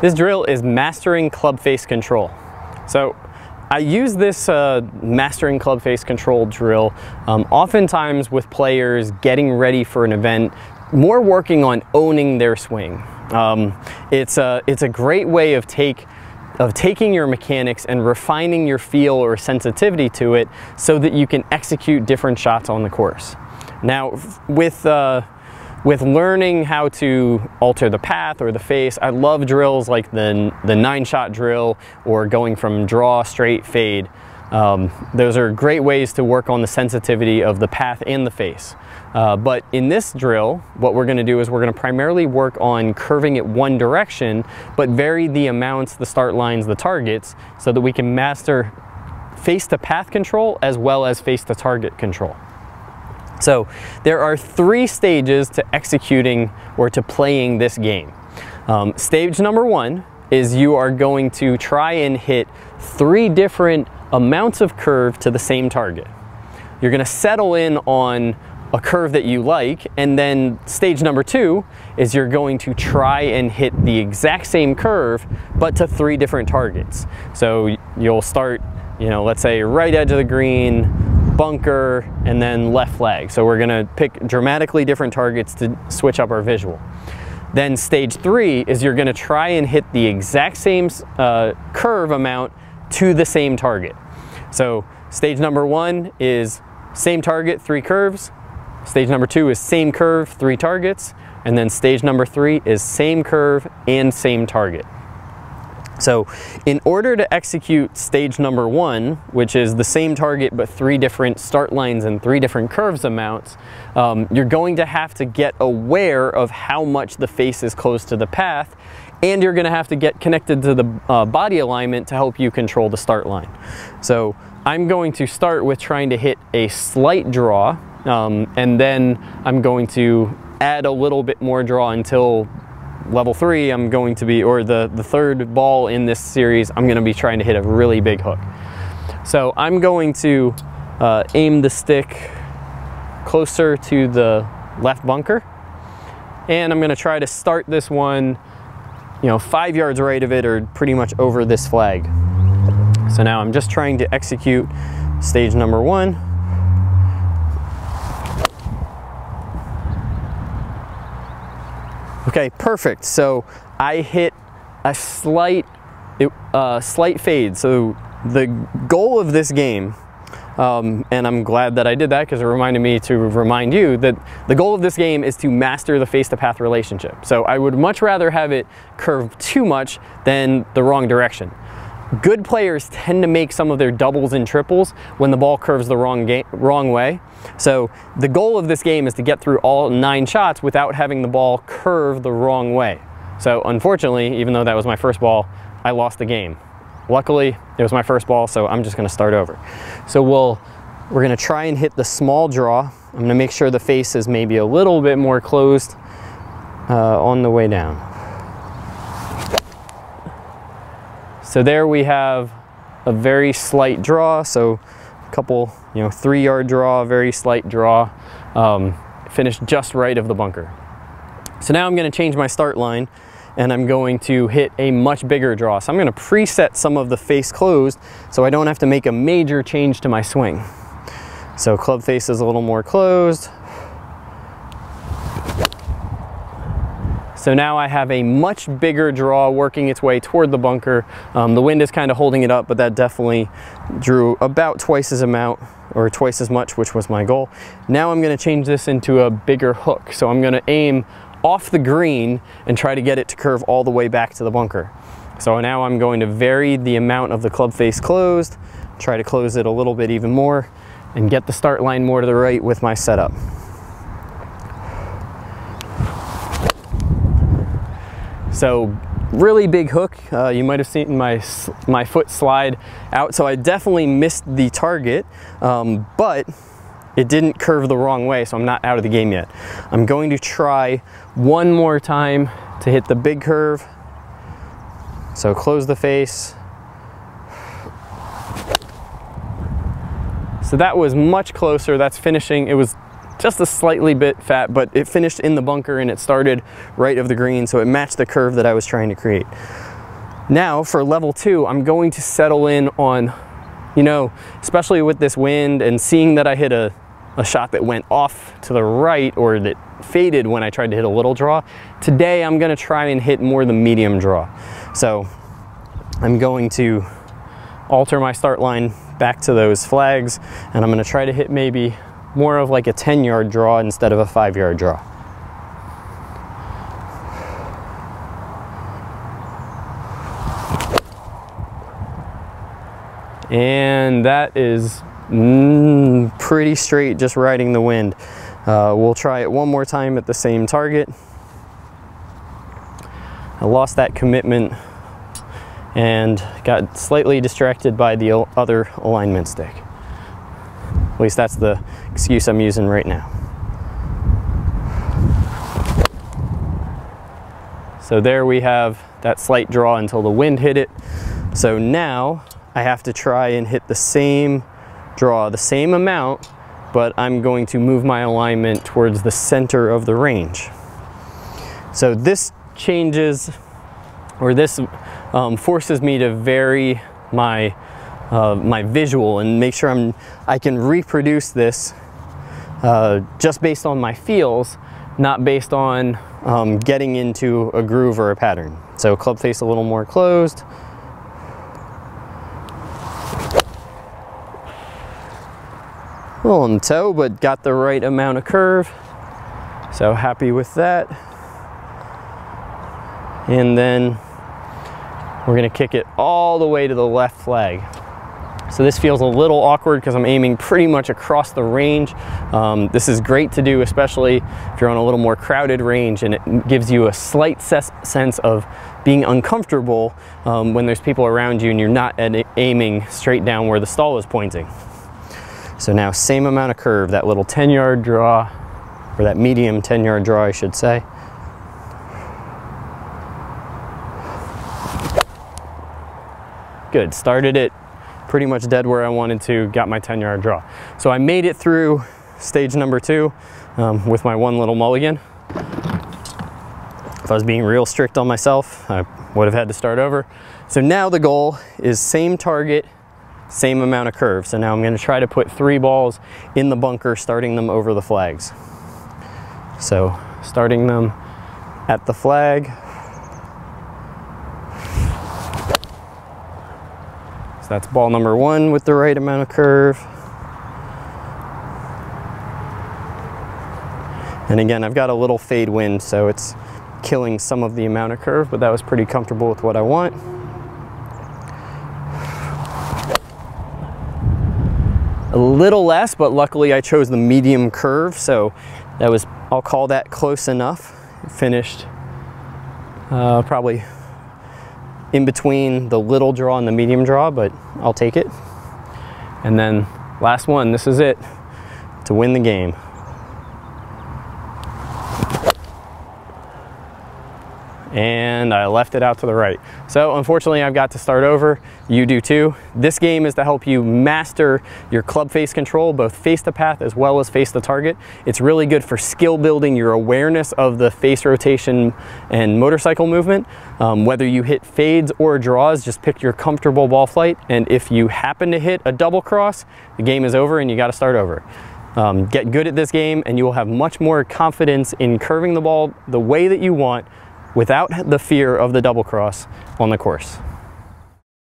This drill is mastering club face control. So I use this mastering club face control drill oftentimes with players getting ready for an event, more working on owning their swing. It's a great way of taking your mechanics and refining your feel or sensitivity to it so that you can execute different shots on the course. Now, with learning how to alter the path or the face, I love drills like the 9-shot drill or going from draw, straight, fade. Those are great ways to work on the sensitivity of the path and the face. But in this drill, what we're going to do is we're going to primarily work on curving it one direction, but vary the amounts, the start lines, the targets, so that we can master face to path control as well as face to target control. So there are 3 stages to executing or to playing this game. Stage number 1 is you are going to try and hit 3 different amounts of curve to the same target. You're going to settle in on a curve that you like, and then stage number 2 is you're going to try and hit the exact same curve but to 3 different targets. So you'll start, let's say right edge of the green, bunker, and then left flag. So we're gonna pick dramatically different targets to switch up our visual. Then stage 3 is you're gonna try and hit the exact same curve amount to the same target. So stage number 1 is same target, 3 curves. Stage number 2 is same curve, 3 targets. And then stage number 3 is same curve and same target. So in order to execute stage number 1, which is the same target but 3 different start lines and 3 different curves amounts, you're going to have to get aware of how much the face is close to the path, and you're going to have to get connected to the body alignment to help you control the start line. So I'm going to start with trying to hit a slight draw, and then I'm going to add a little bit more draw until level 3, I'm going to be, or the 3rd ball in this series, I'm going to be trying to hit a really big hook. So I'm going to aim the stick closer to the left bunker, and I'm going to try to start this one, 5 yards right of it or pretty much over this flag. So now I'm just trying to execute stage number 1. Okay, perfect. So I hit a slight fade. So the goal of this game, and I'm glad that I did that because it reminded me to remind you that the goal of this game is to master the face-to-path relationship. So I would much rather have it curve too much than the wrong direction. Good players tend to make some of their doubles and triples when the ball curves the wrong way. So the goal of this game is to get through all 9 shots without having the ball curve the wrong way. So unfortunately, even though that was my first ball, I lost the game. Luckily, it was my first ball, so I'm just going to start over. So we're going to try and hit the small draw. I'm going to make sure the face is maybe a little bit more closed on the way down. So there we have a very slight draw, so a couple, 3-yard draw, very slight draw, finished just right of the bunker. So now I'm going to change my start line, and I'm going to hit a much bigger draw. So I'm going to preset some of the face closed so I don't have to make a major change to my swing. So club face is a little more closed. So now I have a much bigger draw working its way toward the bunker. The wind is kind of holding it up, but that definitely drew about twice as much, which was my goal. Now I'm going to change this into a bigger hook. So I'm going to aim off the green and try to get it to curve all the way back to the bunker. So now I'm going to vary the amount of the club face closed, try to close it a little bit even more, and get the start line more to the right with my setup. So really big hook. You might have seen my foot slide out, so I definitely missed the target, but it didn't curve the wrong way, so I'm not out of the game yet. I'm going to try one more time to hit the big curve. So close the face. So that was much closer. That's finishing. It was just a slightly bit fat, but it finished in the bunker and it started right of the green, so it matched the curve that I was trying to create. Now for level 2, I'm going to settle in on, you know, especially with this wind and seeing that I hit a shot that went off to the right or that faded when I tried to hit a little draw. Today I'm gonna try and hit more the medium draw. So I'm going to alter my start line back to those flags, and I'm gonna try to hit maybe more of like a 10-yard draw instead of a 5-yard draw. And that is pretty straight, just riding the wind. We'll try it one more time at the same target. I lost that commitment and got slightly distracted by the other alignment stick. At least that's the excuse I'm using right now. So there we have that slight draw until the wind hit it. So now I have to try and hit the same draw, the same amount, but I'm going to move my alignment towards the center of the range. So this changes, or this forces me to vary my my visual and make sure I can reproduce this just based on my feels, not based on getting into a groove or a pattern. So club face a little more closed. A little on the toe, but got the right amount of curve. So happy with that. And then we're gonna kick it all the way to the left flag. So this feels a little awkward because I'm aiming pretty much across the range. This is great to do, especially if you're on a little more crowded range, and it gives you a slight sense of being uncomfortable when there's people around you and you're not aiming straight down where the stall is pointing. So now same amount of curve, that little 10-yard draw, or that medium 10-yard draw I should say. Good, started it pretty much dead where I wanted to, got my 10-yard draw. So I made it through stage number 2 with my one little mulligan. If I was being real strict on myself, I would have had to start over. So now the goal is same target, same amount of curve. So now I'm going to try to put 3 balls in the bunker, starting them over the flags. So starting them at the flag. So that's ball number 1 with the right amount of curve. And again, I've got a little fade wind, so it's killing some of the amount of curve, but that was pretty comfortable with what I want. A little less, but luckily I chose the medium curve, so that was, I'll call that close enough. It finished probably in between the little draw and the medium draw, but I'll take it. And then last one, this is it, to win the game. And I left it out to the right. So unfortunately I've got to start over. You do too. This game is to help you master your club face control, both face the path as well as face the target. It's really good for skill building your awareness of the face rotation and motorcycle movement. Whether you hit fades or draws, just pick your comfortable ball flight, and if you happen to hit a double cross, the game is over and you got to start over. Get good at this game and you will have much more confidence in curving the ball the way that you want, without the fear of the double cross on the course.